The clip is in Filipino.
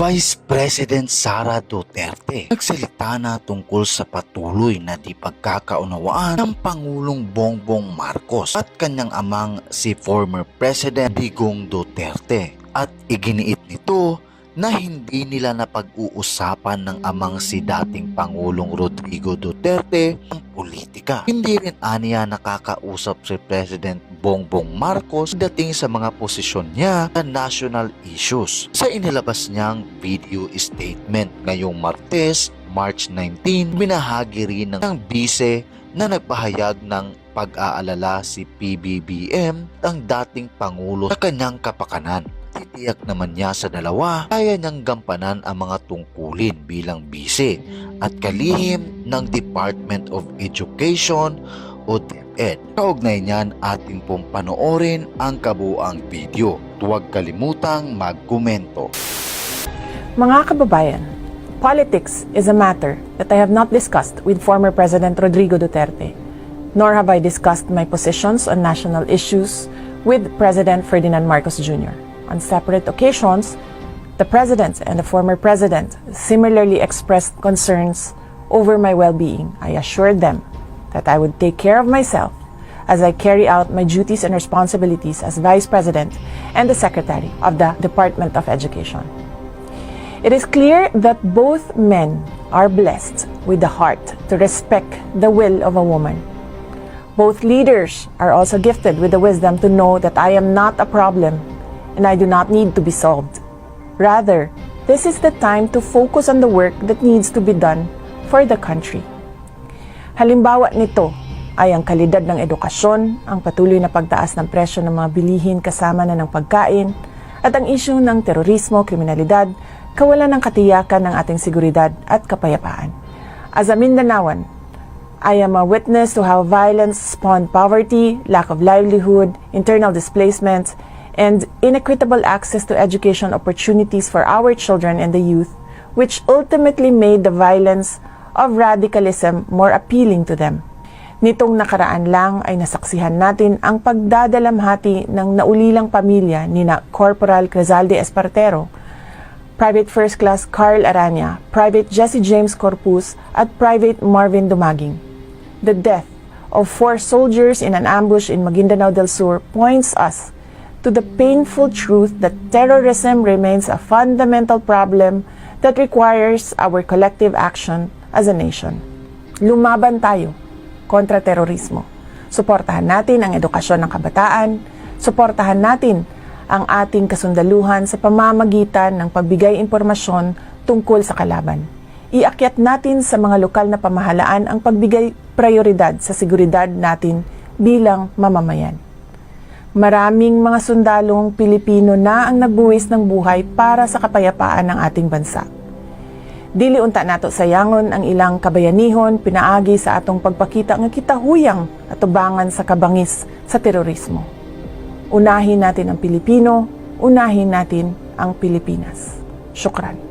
Vice President Sara Duterte nagsalita na tungkol sa patuloy na di pagkakaunawaan ng Pangulong Bongbong Marcos at kanyang amang si former President Digong Duterte, at iginiit nito na hindi nila napag-uusapan ng amang si dating Pangulong Rodrigo Duterte ang politika. Hindi rin aniya nakakausap si President Bongbong Marcos dating sa mga posisyon niya sa national issues. Sa inilabas niyang video statement ngayong Martes, March 19, binahagi rin ng bise na nagpahayag ng pag-aalala si PBBM ang dating Pangulo sa kanyang kapakanan. Titiyak naman niya sa dalawa, kaya niyang gampanan ang mga tungkulin bilang bise at kalihim ng Department of Education o DepEd. Kaugnay niyan, ating pong panoorin ang kabuang video. Huwag kalimutang magkomento. Mga kababayan, politics is a matter that I have not discussed with former President Rodrigo Duterte, nor have I discussed my positions on national issues with President Ferdinand Marcos Jr. On separate occasions, the President and the former President similarly expressed concerns over my well-being. I assured them that I would take care of myself as I carry out my duties and responsibilities as Vice President and the Secretary of the Department of Education. It is clear that both men are blessed with the heart to respect the will of a woman. Both leaders are also gifted with the wisdom to know that I am not a problem and I do not need to be solved. Rather, this is the time to focus on the work that needs to be done for the country. Halimbawa nito ay ang kalidad ng edukasyon, ang patuloy na pagtaas ng presyo ng mga bilihin kasama na ng pagkain, at ang isyu ng terorismo, kriminalidad, kawalan ng katiyakan ng ating seguridad at kapayapaan. As a Mindanaoan, I am a witness to how violence spawned poverty, lack of livelihood, internal displacement, and inequitable access to education opportunities for our children and the youth, which ultimately made the violence of radicalism more appealing to them. Nitong nakaraan lang ay nasaksihan natin ang pagdadalamhati ng naulilang pamilya nina Corporal Crizalde Espartero, Private First Class Carl Aranya, Private Jesse James Corpus, at Private Marvin Dumaging. The death of 4 soldiers in an ambush in Maguindanao del Sur points us to the painful truth that terrorism remains a fundamental problem that requires our collective action as a nation. Lumaban tayo kontra terorismo. Suportahan natin ang edukasyon ng kabataan, suportahan natin ang ating kasundaluhan sa pamamagitan ng pagbigay impormasyon tungkol sa kalaban. Iakyat natin sa mga lokal na pamahalaan ang pagbigay prioridad sa seguridad natin bilang mamamayan. Maraming mga sundalong Pilipino na ang nagbuwis ng buhay para sa kapayapaan ng ating bansa. Dili unta nato sayangon ang ilang kabayanihon pinaagi sa atong pagpakita ng kitahuyang atubangan sa kabangis sa terorismo. Unahin natin ang Pilipino, unahin natin ang Pilipinas. Syukran.